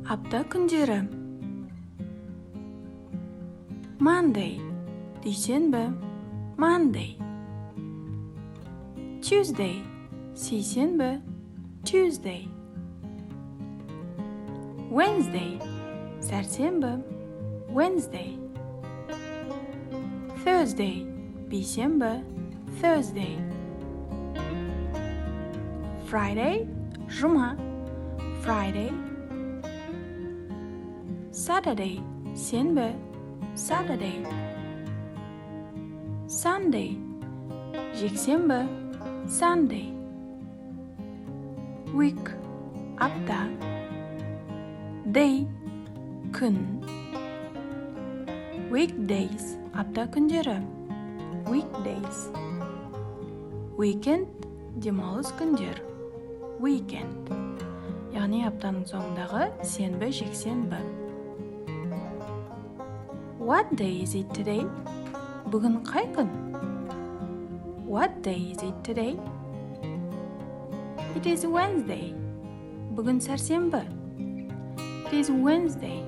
Апта күндері. Monday, дүйсенбі, Monday. Tuesday, сейсенбі, Tuesday. Wednesday, сәрсенбі, Wednesday. Thursday, бейсенбі, Thursday. Friday, жұма, Friday. Saturday, сенбі, Saturday. Sunday, жексенбі, Sunday. Week, апта. Day, күн. Weekdays, апта күндері. Weekdays. Weekend, демалыс күндер. Weekend. Яғни аптаның соңындағы сенбі, жексенбі. What day is it today? Бүгін қай күн? What day is it today? It is Wednesday. Бүгін сәрсенбі. It is Wednesday.